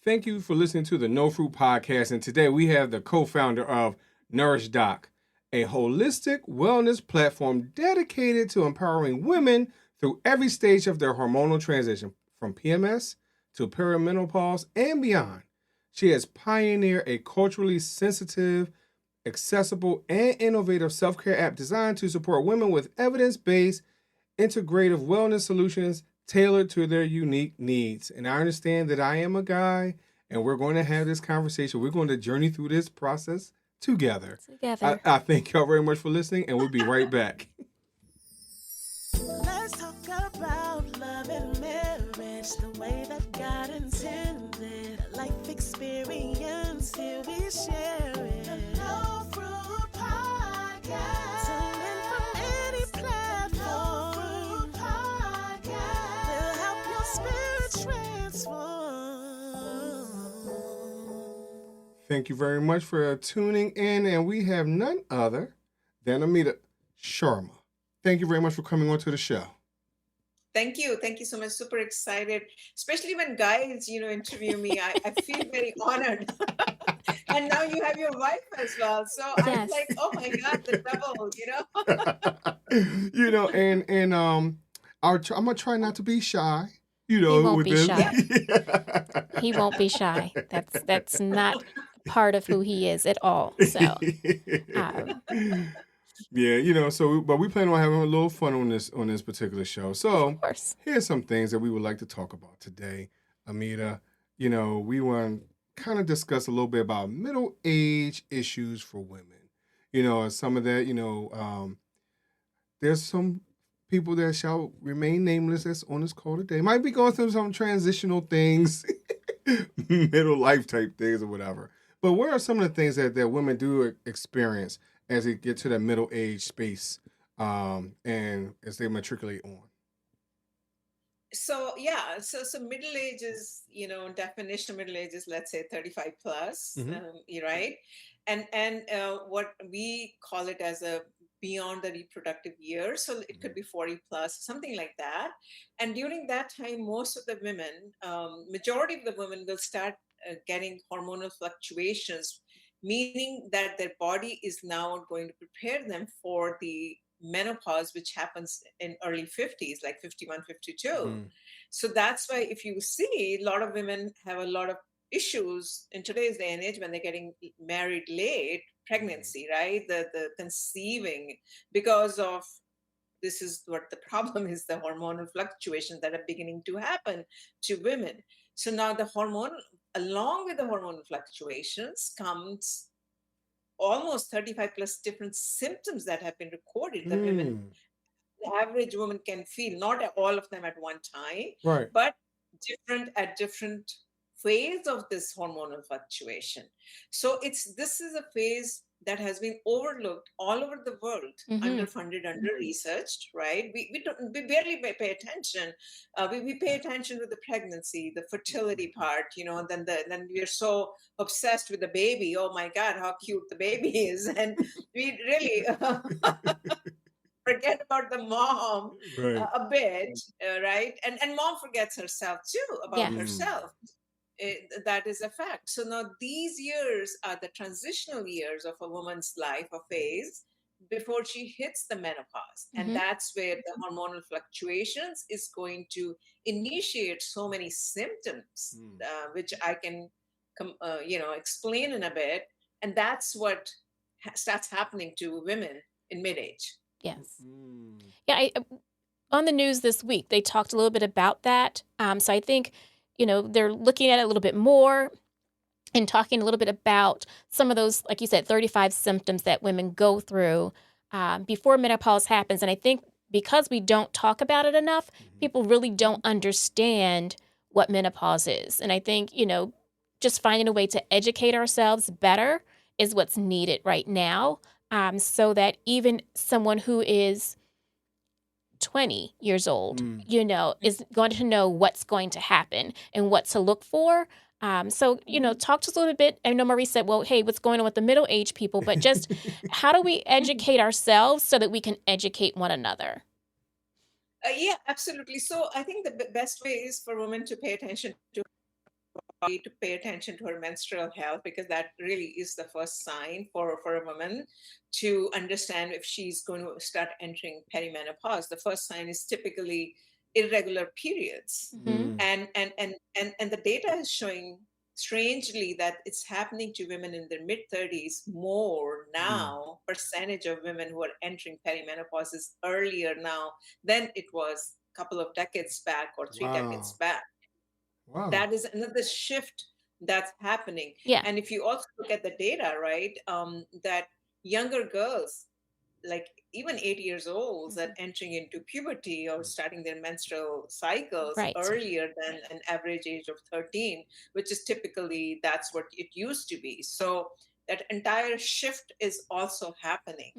Thank you for listening to the No Fruit Podcast. And today we have the co-founder of Nourish Doc, a holistic wellness platform dedicated to empowering women through every stage of their hormonal transition, from PMS to perimenopause and beyond. She has pioneered a culturally sensitive, accessible, and innovative self-care app designed to support women with evidence-based, integrative wellness solutions tailored to their unique needs. And I understand that I am a guy, and we're going to have this conversation. We're going to journey through this process together. I thank y'all very much for listening, and we'll be right back. Let's talk about love and marriage the way that God intended. Life experience, here we share it. The No Fruit Podcast. Tune in from any platform. No Fruit Podcast. Will help your spirit transform. Thank you very much for tuning in, and we have none other than Amita Sharma. Thank you very much for coming on to the show. Thank you. Thank you so much. Super excited, especially when guys, interview me. I feel very honored. And now you have your wife as well. So I'm like, oh my God, the double, I'm going to try not to be shy. He won't be shy. He won't be shy. That's not part of who he is at all. So yeah, but we plan on having a little fun on this particular show. So of course, here's some things that we would like to talk about today, Amita. We want to kind of discuss a little bit about middle age issues for women. Some of that, there's some people that shall remain nameless that's on this call today. Might be going through some transitional things, middle life type things or whatever. But what are some of the things that women do experience as they get to that middle age space and as they matriculate on? So middle age is, definition of middle age is, let's say 35 plus, right? And what we call it as a beyond the reproductive years. So it could be 40 plus, something like that. And during that time, most of the women, majority of the women will start getting hormonal fluctuations, meaning that their body is now going to prepare them for the menopause, which happens in early 50s, like 51, 52. So that's why if you see, a lot of women have a lot of issues in today's day and age when they're getting married late, pregnancy, right? The conceiving, because of this is what the problem is, the hormonal fluctuations that are beginning to happen to women. So now along with the hormonal fluctuations comes almost 35 plus different symptoms that have been recorded that the average woman can feel, not all of them at one time, right, but different at different phase of this hormonal fluctuation. So this is a phase that has been overlooked all over the world, underfunded, under-researched, right? We barely pay attention. We pay attention to the pregnancy, the fertility part, then we're so obsessed with the baby. Oh my God, how cute the baby is. And we really forget about the mom a bit, right? And mom forgets herself too, about herself. That is a fact. So now these years are the transitional years of a woman's life or phase before she hits the menopause. And that's where the hormonal fluctuations is going to initiate so many symptoms, which I can, explain in a bit. And that's what starts happening to women in mid-age. Yes. Yeah. On the news this week, they talked a little bit about that. So I think, they're looking at it a little bit more and talking a little bit about some of those, like you said, 35 symptoms that women go through before menopause happens. And I think because we don't talk about it enough, people really don't understand what menopause is. And I think, just finding a way to educate ourselves better is what's needed right now, so that even someone who is 20 years old, is going to know what's going to happen and what to look for. So, talk to us a little bit. I know Maurice said, well, hey, what's going on with the middle-aged people? But just how do we educate ourselves so that we can educate one another? Yeah, absolutely. So I think the best way is for women to pay attention to to pay attention to her menstrual health, because that really is the first sign for a woman to understand if she's going to start entering perimenopause. The first sign is typically irregular periods. And the data is showing strangely that it's happening to women in their mid 30s more now. Percentage of women who are entering perimenopause is earlier now than it was a couple of decades back or three decades back. Wow. That is another shift that's happening. Yeah. And if you also look at the data, right, that younger girls, like even 8 years old, that entering into puberty or starting their menstrual cycles earlier than an average age of 13, which is typically that's what it used to be. So that entire shift is also happening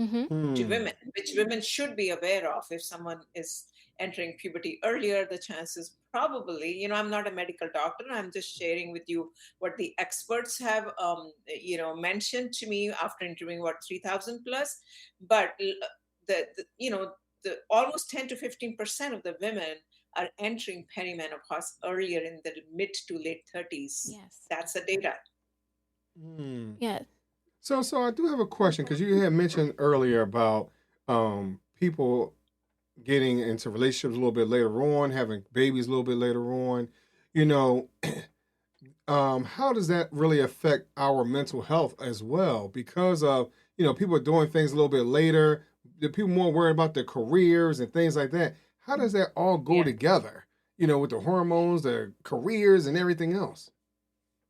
to women, which women should be aware of. If someone is entering puberty earlier, the chances probably, I'm not a medical doctor, I'm just sharing with you what the experts have mentioned to me after interviewing 3,000 plus. But the almost 10 to 15% of the women are entering perimenopause earlier in the mid to late 30s. Yes. That's the data. Yeah. So I do have a question, because you had mentioned earlier about people getting into relationships a little bit later on, having babies a little bit later on. How does that really affect our mental health as well? Because of, people are doing things a little bit later, the people more worried about their careers and things like that. How does that all go together, with the hormones, the careers, and everything else?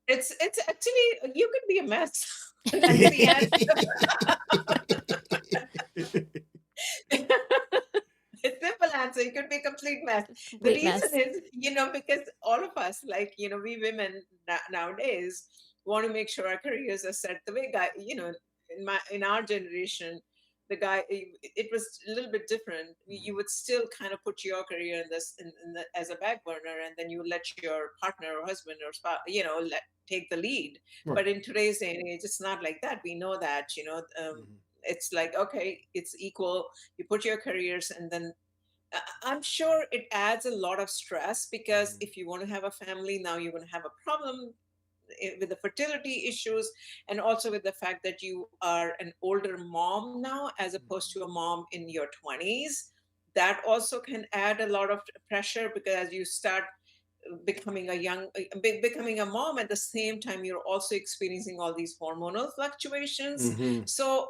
It's actually, you could be a mess. That's the answer. It's simple answer. You could be a complete mess. The reason is, because all of us, like, we women nowadays want to make sure our careers are set the way in our generation, the guy, it was a little bit different. You would still kind of put your career as a back burner, and then you let your partner or husband or spouse, take the lead. Right. But in today's day and age, it's not like that. We know that, it's like, okay, it's equal. You put your careers, and then I'm sure it adds a lot of stress, because if you want to have a family now, you're going to have a problem with the fertility issues, and also with the fact that you are an older mom now as opposed to a mom in your 20s. That also can add a lot of pressure, because as you start becoming a mom, at the same time you're also experiencing all these hormonal fluctuations. So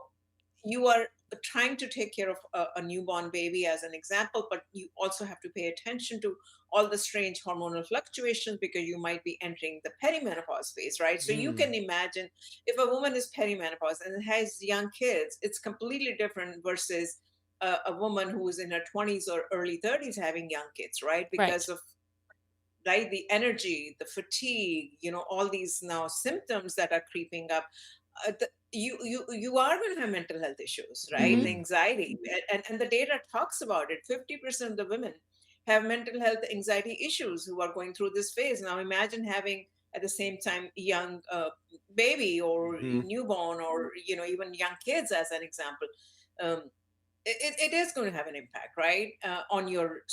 you are trying to take care of a newborn baby, as an example, but you also have to pay attention to all the strange hormonal fluctuations, because you might be entering the perimenopause phase, right? So you can imagine if a woman is perimenopause and has young kids, it's completely different versus a woman who is in her 20s or early 30s having young kids, right? Because of the energy, the fatigue, all these now symptoms that are creeping up. You are going to have mental health issues, right? The anxiety, and the data talks about it. 50% of the women have mental health anxiety issues who are going through this phase. Now imagine having at the same time young baby or newborn, or even young kids, as an example. It is going to have an impact, right, on your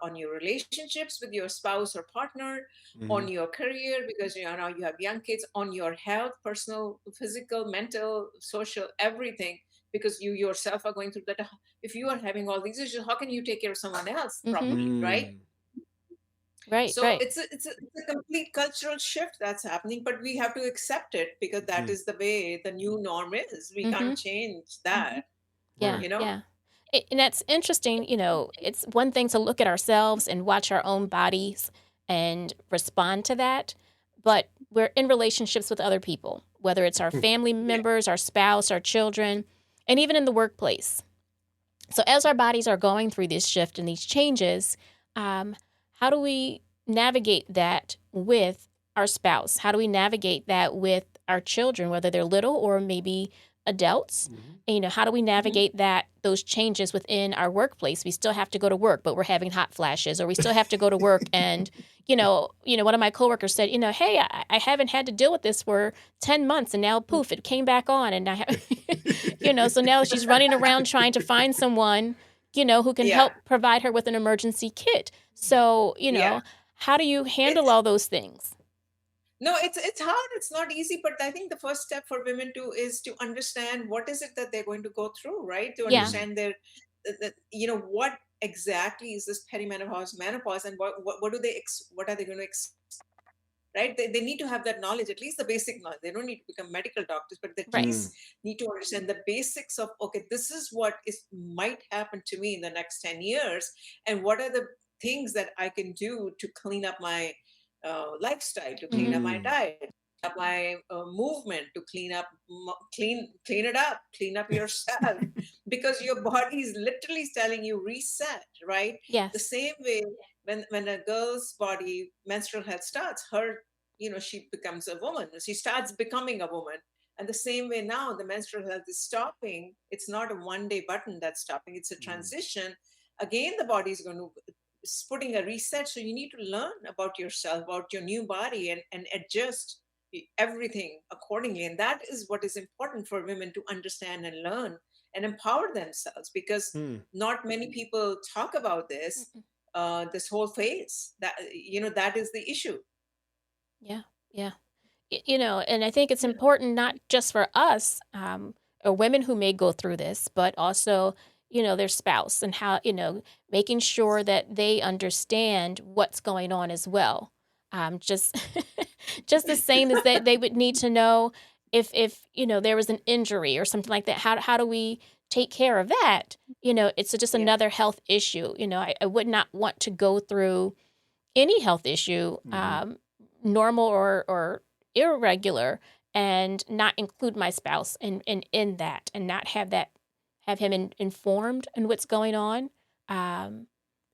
relationships with your spouse or partner, on your career, because now you have young kids, on your health, personal, physical, mental, social, everything, because you yourself are going through that. If you are having all these issues, how can you take care of someone else properly, right? So it's a complete cultural shift that's happening, but we have to accept it, because that is the way the new norm is. We can't change that. Yeah. And that's interesting. It's one thing to look at ourselves and watch our own bodies and respond to that, but we're in relationships with other people, whether it's our family members, our spouse, our children, and even in the workplace. So as our bodies are going through this shift and these changes, how do we navigate that with our spouse? How do we navigate that with our children, whether they're little or maybe adults? And, how do we navigate those changes within our workplace? We still have to go to work, but we're having hot flashes, or we still have to go to work. And, one of my coworkers said, hey, I haven't had to deal with this for 10 months, and now poof, it came back on. And so now she's running around trying to find someone, who can help provide her with an emergency kit. So, how do you handle all those things? No, it's hard. It's not easy, but I think the first step for women is to understand what is it that they're going to go through, right? To Yeah. understand what exactly is this perimenopause, menopause, and what do what are they going to right? They need to have that knowledge, at least the basic knowledge. They don't need to become medical doctors, but they at Right. least need to understand the basics of, okay, this is what is might happen to me in the next 10 years, and what are the things that I can do to clean up my lifestyle, to clean up my diet, up my movement, to clean it up, clean up yourself, because your body is literally telling you reset, right? The Yes. same way when a girl's body menstrual health starts, she becomes a woman, she starts becoming a woman. And the same way now the menstrual health is stopping. It's not a one day button that's stopping, it's a transition. Again, the body is going to is putting a reset. So you need to learn about yourself, about your new body, and adjust everything accordingly. And that is what is important for women to understand and learn and empower themselves, because not many people talk about this, this whole phase. That is the issue. Yeah. Yeah. And I think it's important not just for us, or women who may go through this, but also, their spouse, and how, making sure that they understand what's going on as well. Just, just the same as that they would need to know if, there was an injury or something like that. How do we take care of that? It's just Yeah. another health issue. I would not want to go through any health issue, normal or irregular, and not include my spouse in that, and not have him informed in what's going on.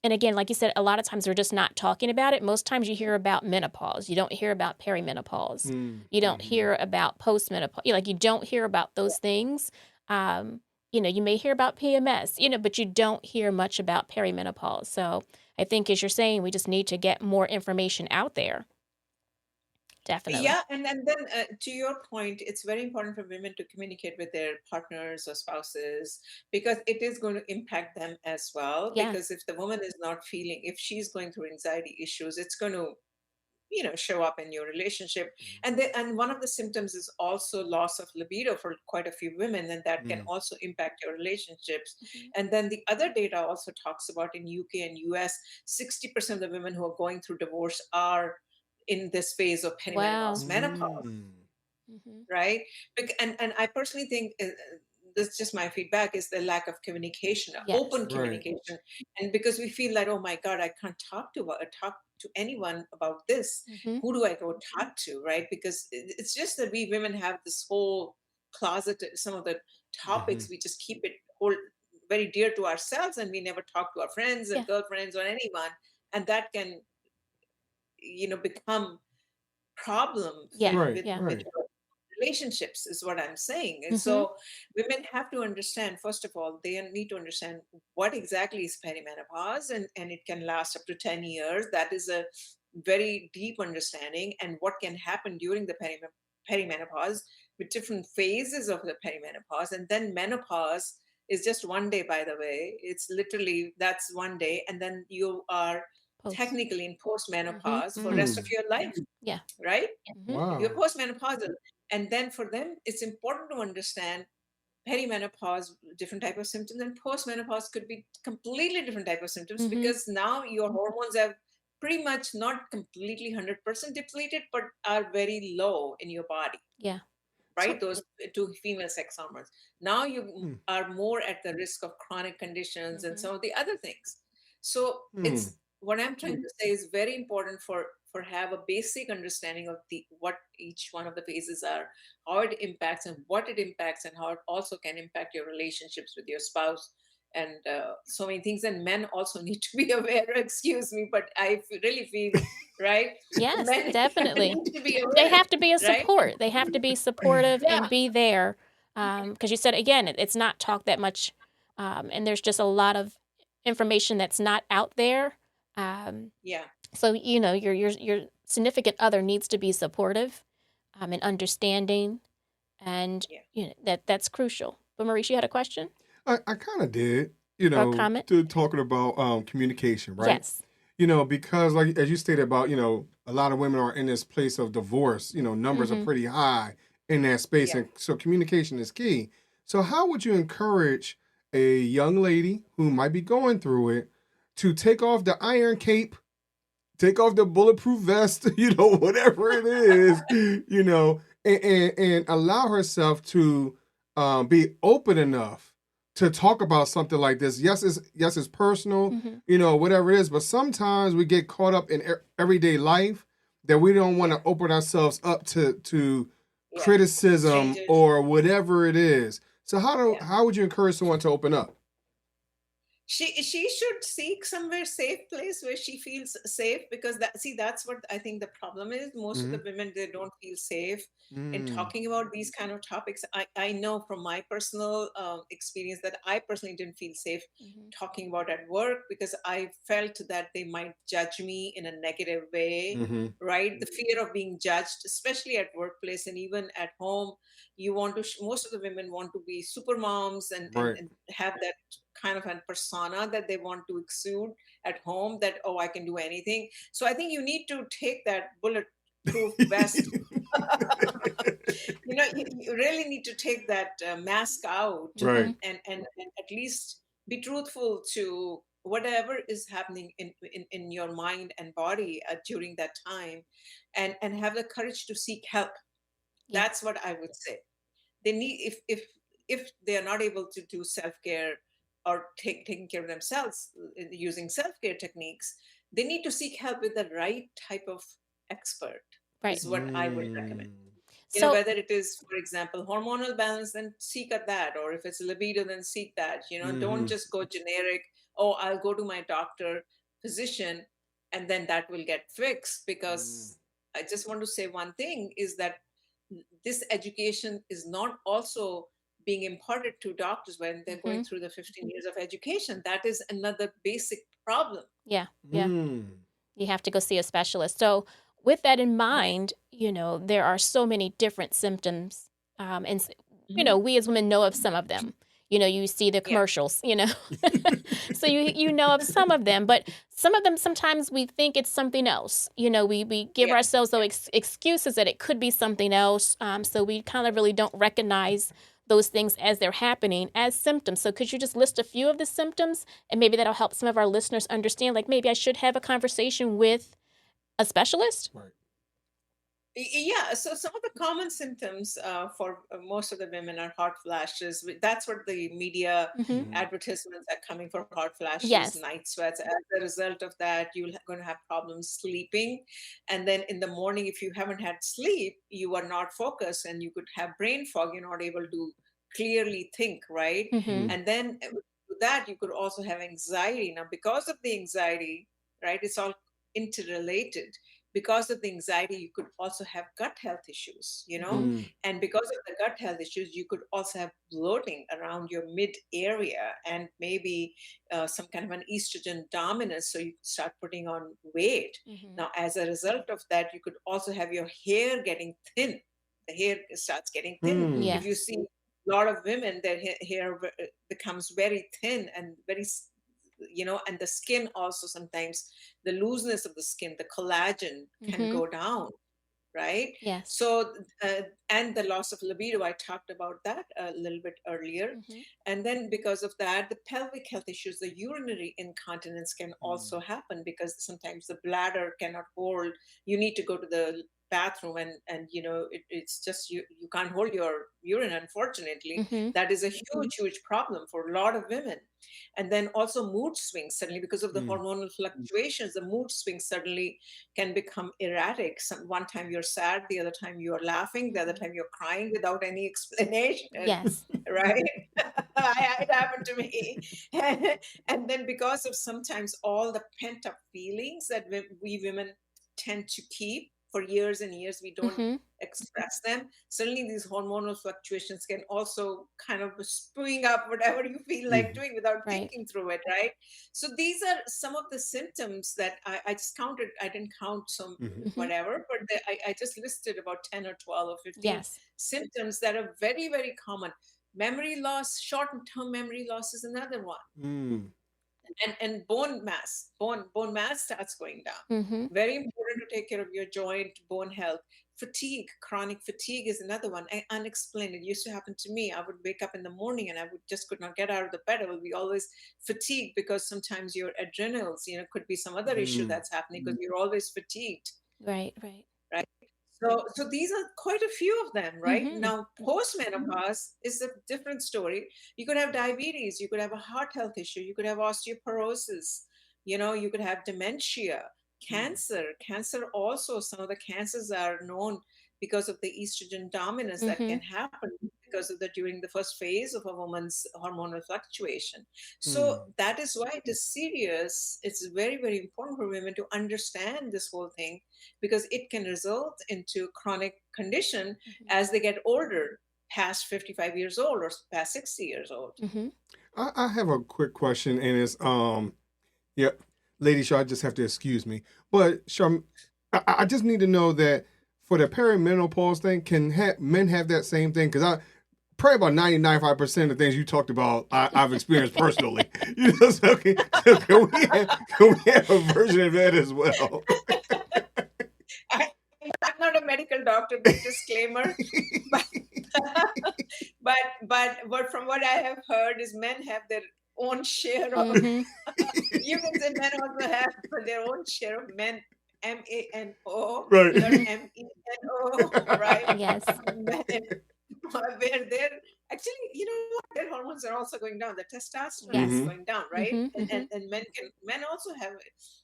And again, like you said, a lot of times we're just not talking about it. Most times you hear about menopause. You don't hear about perimenopause. You don't hear about postmenopause. You don't hear about those things. You may hear about PMS, but you don't hear much about perimenopause. So I think, as you're saying, we just need to get more information out there. Definitely. Yeah, and then to your point, it's very important for women to communicate with their partners or spouses, because it is going to impact them as well. Yeah. Because if the woman is not feeling, if she's going through anxiety issues, it's going to show up in your relationship. And one of the symptoms is also loss of libido for quite a few women, and that can also impact your relationships. And then the other data also talks about, in UK and US, 60% of the women who are going through divorce are in this phase of perimenopause, menopause, right? And I personally think, this is just my feedback, is the lack of communication, Yes. open communication. And because we feel like, oh my God, I can't talk to anyone about this. Who do I go talk to, right? Because it's just that we women have this whole closet, some of the topics, we just keep it whole very dear to ourselves, and we never talk to our friends and girlfriends or anyone. And that can, become problem with your relationships, is what I'm saying. And so women have to understand, first of all, they need to understand what exactly is perimenopause, and it can last up to 10 years. That is a very deep understanding. And what can happen during the perimenopause, with different phases of the perimenopause. And then menopause is just one day, by the way. It's literally, that's one day. And then you are technically in postmenopause for the rest of your life. Yeah. Right? Wow. You're postmenopausal. And then for them, it's important to understand perimenopause, different type of symptoms, and postmenopause could be completely different type of symptoms, because now your hormones have pretty much not completely 100% depleted, but are very low in your body. Yeah. Right? Those two female sex hormones. Now you are more at the risk of chronic conditions and some of the other things. So it's, what I'm trying to say is very important for have a basic understanding of what each one of the phases are, how it impacts and what it impacts, and how it also can impact your relationships with your spouse, and so many things. And men also need to be aware. Excuse me, but I really feel, right? Yes, Men definitely. need to be aware, They have to be a right? support. They have to be supportive and be there. Because you said, again, it's not talked that much, and there's just a lot of information that's not out there. Yeah. So your significant other needs to be supportive, and understanding, and that's crucial. But Maurice, you had a question? I kind of did, Or comment? talking about communication, right? Yes. because like as you stated about, a lot of women are in this place of divorce, numbers are pretty high in that space. Yeah. And so communication is key. So how would you encourage a young lady who might be going through it to take off the iron cape, take off the bulletproof vest, whatever it is, and allow herself to be open enough to talk about something like this? Yes, it's personal, whatever it is, but sometimes we get caught up in everyday life that we don't want to open ourselves up to criticism Strangers. or whatever it is. So how would you encourage someone to open up? She should seek somewhere safe place where she feels safe, because that's what I think the problem is. Most of the women, they don't feel safe in talking about these kind of topics. I know from my personal experience that I personally didn't feel safe talking about at work, because I felt that they might judge me in a negative way, right? The fear of being judged, especially at workplace and even at home. You want to most of the women want to be super moms and have that kind of a persona that they want to exude at home, that, oh, I can do anything. So I think you need to take that bulletproof vest. You really need to take that mask out, Right. and at least be truthful to whatever is happening in your mind and body during that time, and have the courage to seek help. That's what I would say. They need, if they are not able to do self-care or taking care of themselves using self-care techniques, they need to seek help with the right type of expert, is what I would recommend. So, Whether it is, for example, hormonal balance, then seek at that, or if it's libido, then seek that. Don't just go generic, oh, I'll go to my doctor, physician, and then that will get fixed. Because I just want to say one thing is that this education is not also being imparted to doctors when they're going through the 15 years of education. That is another basic problem. Yeah. You have to go see a specialist. So with that in mind, there are so many different symptoms. And, we as women know of some of them. You see the commercials, so you know of some of them, but some of them, sometimes we think it's something else. We give ourselves those excuses that it could be something else. So we kind of really don't recognize those things as they're happening as symptoms. So could you just list a few of the symptoms, and maybe that'll help some of our listeners understand, like, maybe I should have a conversation with a specialist? Right. Yeah, so some of the common symptoms for most of the women are hot flashes. That's what the media advertisements are coming for: hot flashes, night sweats. As a result of that, you're going to have problems sleeping. And then in the morning, if you haven't had sleep, you are not focused, and you could have brain fog. You're not able to clearly think, right? And then with that, you could also have anxiety. Now, because of the anxiety, right, it's all interrelated. Because of the anxiety, you could also have gut health issues, and because of the gut health issues, you could also have bloating around your mid area, and maybe some kind of an estrogen dominance. So you start putting on weight. Now, as a result of that, you could also have your hair getting thin. The hair starts getting thin. If you see a lot of women, their hair becomes very thin and very, and the skin also, sometimes the looseness of the skin, the collagen can go down, right? Yes. So, and the loss of libido, I talked about that a little bit earlier. And then because of that, the pelvic health issues, the urinary incontinence can also happen, because sometimes the bladder cannot hold. You need to go to the bathroom, and it's just you can't hold your urine, unfortunately. That is a huge problem for a lot of women. And then also mood swings, suddenly, because of the hormonal fluctuations, the mood swings suddenly can become erratic. One time you're sad, the other time you're laughing, the other time you're crying without any explanation. Yes. Right. It happened to me. And then because of sometimes all the pent up feelings that we women tend to keep for years and years, we don't express them. Suddenly these hormonal fluctuations can also kind of spewing up whatever you feel like doing without thinking through it, right? So these are some of the symptoms that I just counted. I didn't count some whatever, but I just listed about 10 or 12 or 15 symptoms that are very, very common. Memory loss, short-term memory loss is another one. and bone mass starts going down. Mm-hmm. Very important to take care of your joint bone health. Fatigue, chronic fatigue is another one. Unexplained. It used to happen to me. I would wake up in the morning and I would just could not get out of the bed. I would be always fatigued because sometimes your adrenals, could be some other issue that's happening because you're always fatigued. Right. Right. So these are quite a few of them, right? Mm-hmm. Now, postmenopause is a different story. You could have diabetes, you could have a heart health issue, you could have osteoporosis, you could have dementia, cancer. Cancer also, some of the cancers are known because of the estrogen dominance that Mm-hmm. can happen because of the during the first phase of a woman's hormonal fluctuation. So that is why it is serious. It's very, very important for women to understand this whole thing because it can result into chronic condition as they get older, past 55 years old or past 60 years old. Mm-hmm. I have a quick question, and it's yeah, Lady Shaw, I just have to excuse me, but Shaw, I just need to know that for the perimenopause thing, can men have that same thing? Because I probably about 99.5% of the things you talked about, I've experienced personally. So can we have a version of that as well? I'm not a medical doctor, big disclaimer. But from what I have heard is men have their own share of you can say men also have their own share of MANO, right? MENO, right? Yes. Where they're actually, their hormones are also going down. The testosterone is going down, right? And men also have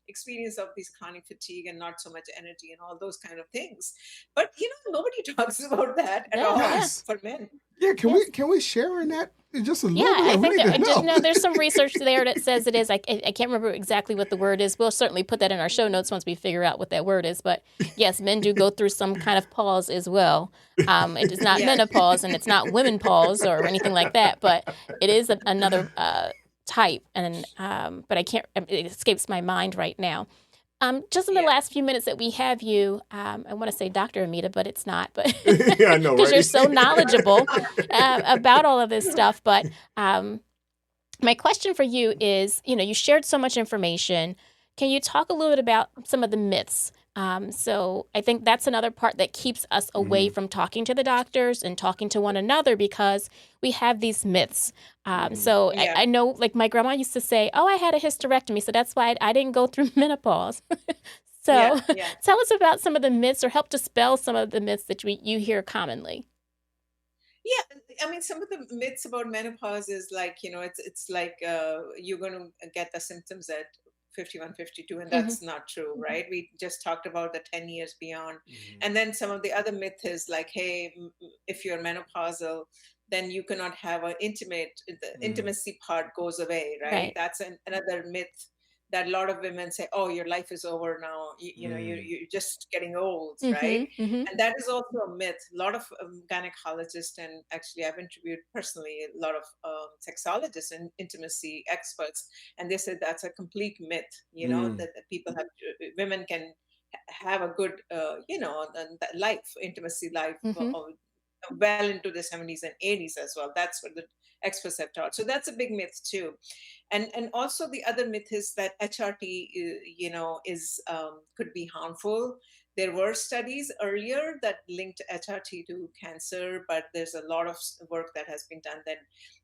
experience of these chronic fatigue and not so much energy and all those kind of things. But nobody talks about that at all for men. Yeah, can we share in that just a little bit? I think there's some research there that says it is. I can't remember exactly what the word is. We'll certainly put that in our show notes once we figure out what that word is. But yes, men do go through some kind of pause as well. It is not menopause and it's not women pause or anything like that, but it is another type. And but it escapes my mind right now. Just in the last few minutes that we have you, I want to say Dr. Amita, but it's not. But I know, because right? you're so knowledgeable about all of this stuff. But my question for you is, you shared so much information. Can you talk a little bit about some of the myths? So I think that's another part that keeps us away from talking to the doctors and talking to one another because we have these myths. I know, like my grandma used to say, "Oh, I had a hysterectomy, so that's why I didn't go through menopause." So tell us about some of the myths or help dispel some of the myths that you hear commonly. Yeah, I mean, some of the myths about menopause is like, it's like you're going to get the symptoms at 51, 52, and that's not true, right? We just talked about the 10 years beyond. And then some of the other myth is like, hey, if you're menopausal, then you cannot have an the intimacy part goes away, right? That's another myth that a lot of women say, oh, your life is over now. You're just getting old, right? And that is also a myth. A lot of gynecologists, and actually I've interviewed personally a lot of sexologists and intimacy experts, and they said that's a complete myth, that women can have a good, intimacy life, well into the 70s and 80s as well. That's what the experts have taught. So that's a big myth too. And also the other myth is that HRT, is could be harmful. There were studies earlier that linked HRT to cancer, but there's a lot of work that has been done that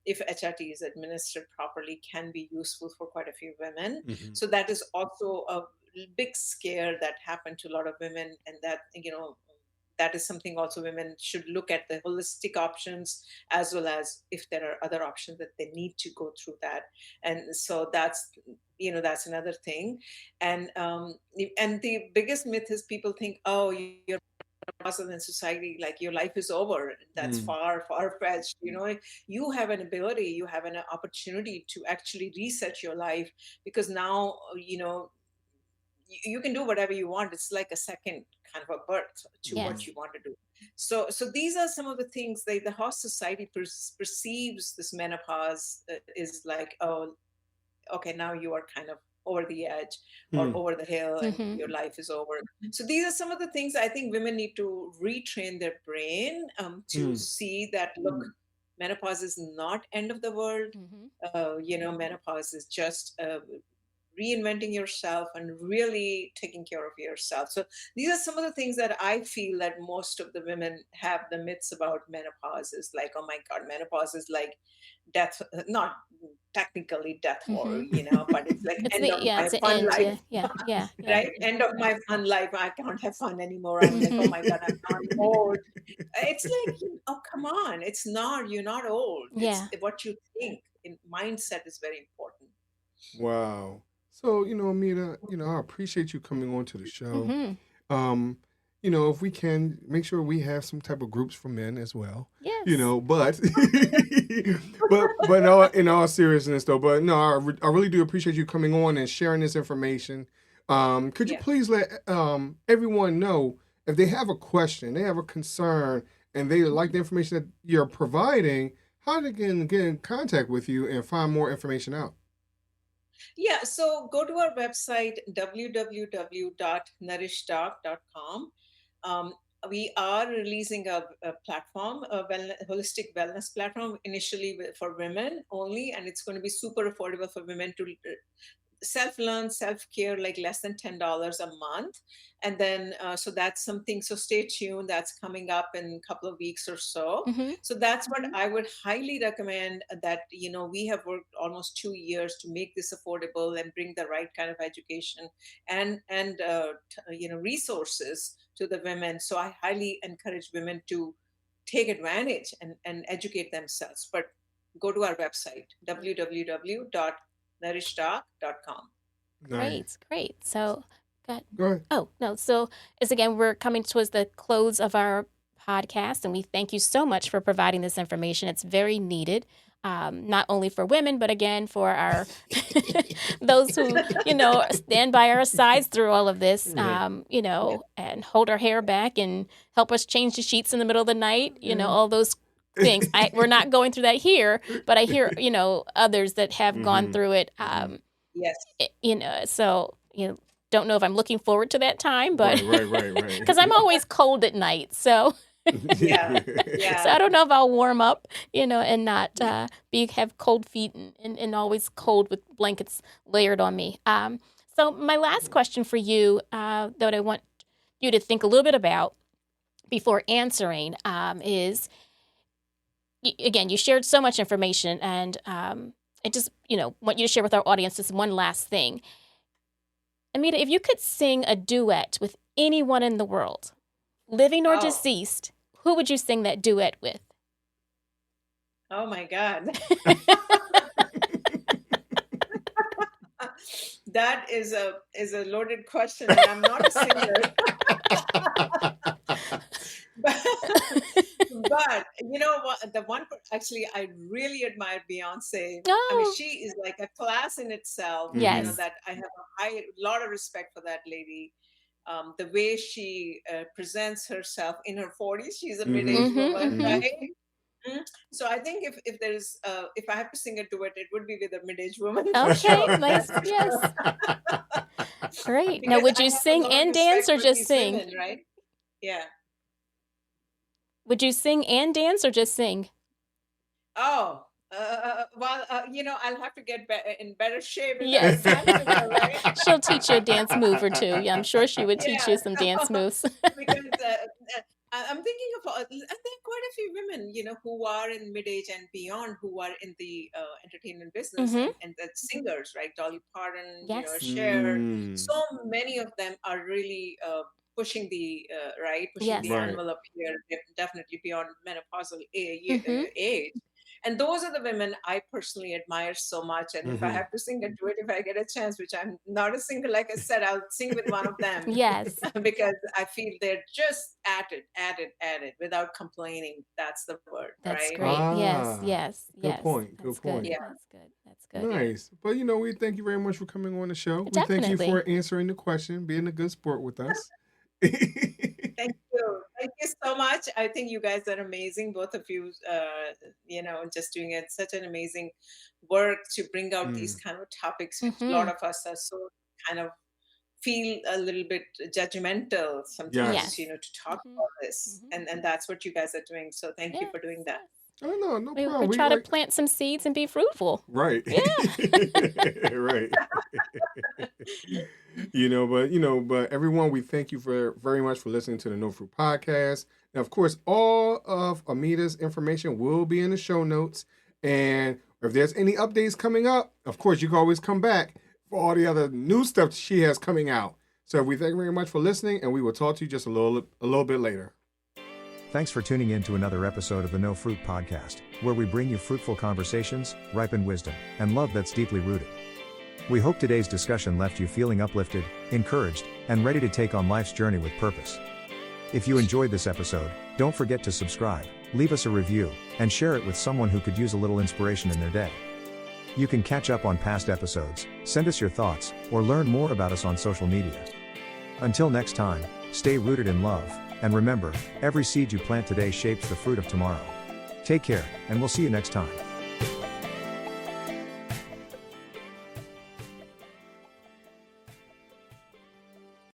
if HRT is administered properly, can be useful for quite a few women. So that is also a big scare that happened to a lot of women, and that, that is something also women should look at, the holistic options, as well as if there are other options that they need to go through that. And so that's another thing. And the biggest myth is people think, oh, you're in society, like your life is over. That's far fetched. You have an ability, you have an opportunity to actually reset your life, because now, you can do whatever you want. It's like a second kind of a birth to what you want to do. So these are some of the things that the whole society perceives this menopause is like, oh, okay, now you are kind of over the edge or over the hill and your life is over. So these are some of the things I think women need to retrain their brain to see that, look, menopause is not end of the world. Mm-hmm. Menopause is just reinventing yourself and really taking care of yourself. So these are some of the things that I feel that most of the women have the myths about menopause is like, oh my God, menopause is like death, not technically death for, Mm-hmm. but it's like It's end the of yeah, my it's the fun end. life, Yeah, yeah, yeah, yeah. right? End of my fun life. I can't have fun anymore. I'm like, oh Mm-hmm. my God, I'm old. It's like, oh, come on. It's not, you're not old. It's Yeah. what you think. Mindset is very important. Wow. So, Amita, I appreciate you coming on to the show. Mm-hmm. Um, if we can make sure we have some type of groups for men as well. Yes. But but in all seriousness though, but no, I really do appreciate you coming on and sharing this information. Could you Yeah. please let everyone know if they have a question, they have a concern, and they like the information that you're providing, how they can get in contact with you and find more information out? Yeah, so go to our website, www.nourishdoc.com. Um, we are releasing a platform, holistic wellness platform, initially for women only, and it's going to be super affordable for women to self-learn self-care, like less than $10 a month. And then so that's something, so stay tuned, that's coming up in a couple of weeks or so. Mm-hmm. So that's what I would highly recommend, that we have worked almost 2 years to make this affordable and bring the right kind of education and resources to the women. So I highly encourage women to take advantage and educate themselves. But go to our website, www.nourishdoc.com. Nice. Great. So, good. Go ahead. Oh, no. So, as again, we're coming towards the close of our podcast, and we thank you so much for providing this information. It's very needed, not only for women, but again, for our those who, stand by our sides through all of this, and hold our hair back and help us change the sheets in the middle of the night, all those things. We're not going through that here, but I hear, others that have gone through it. Yes. So, don't know if I'm looking forward to that time, but right. because I'm always cold at night. So, Yeah. so I don't know if I'll warm up, and not have cold feet and always cold with blankets layered on me. So my last question for you, that I want you to think a little bit about before answering, is, again, you shared so much information, and I just, want you to share with our audience this one last thing. Amita, if you could sing a duet with anyone in the world, living or deceased, who would you sing that duet with? Oh my God. That is a loaded question, and I'm not a singer. But you know what? Actually, I really admire Beyonce. I mean, Oh, she is like a class in itself. yes. That I have a lot of respect for that lady. The way she presents herself in her 40s, she's a mid-aged woman, right? So I think if there's if I have to sing a duet, it would be with a mid-aged woman. For Okay, sure. nice. That's for Yes. sure. Great. Now, Because would I you have a sing lot of and dance, respect or for just these sing? women, right? Yeah. Would you sing and dance, or just sing? Oh, I'll have to get in better shape as Yes. a dancer, right? She'll teach you a dance move or two. Yeah, I'm sure she would teach Yeah. you some dance moves. Because I'm thinking of, and there are quite a few women, who are in mid-age and beyond, who are in the entertainment business, Mhm. and the singers, right? Dolly Parton, Yes. Cher. So many of them are really pushing the pushing the Yes. Right. envelope here, definitely beyond menopausal Mhm. age. And those are the women I personally admire so much. And if I have to sing a duet, if I get a chance, which I'm not a singer, like I said, I'll sing with one of them. Yes. Because I feel they're just at it without complaining. That's the word, That's right? great. Yes. Ah, Yes. good Yes. point. That's Good good. point. Yeah. That's good. That's good. Yeah. Nice. But we thank you very much for coming on the show. We thank you Definitely. for answering the question, being a good sport with us. Thank you. Thank you so much. I think you guys are amazing, both of you, just doing such an amazing work to bring out these kind of topics, which a lot Mhm. of us are so kind of feel a little bit judgmental sometimes, Yes. Yes. to talk Mhm. about this. Mhm. And that's what you guys are doing. So thank you Yes. for doing that. Yes. Oh, no We problem. try to plant some seeds and be fruitful. Right. Yeah. Right. But everyone, we thank you very much for listening to the No Fruit Podcast. Now, of course, all of Amita's information will be in the show notes. And if there's any updates coming up, of course, you can always come back for all the other new stuff she has coming out. So we thank you very much for listening, and we will talk to you just a little bit later. Thanks for tuning in to another episode of the No Fruit Podcast, where we bring you fruitful conversations, ripened wisdom, and love that's deeply rooted. We hope today's discussion left you feeling uplifted, encouraged, and ready to take on life's journey with purpose. If you enjoyed this episode, don't forget to subscribe, leave us a review, and share it with someone who could use a little inspiration in their day. You can catch up on past episodes, send us your thoughts, or learn more about us on social media. Until next time, stay rooted in love, and remember, every seed you plant today shapes the fruit of tomorrow. Take care, and we'll see you next time.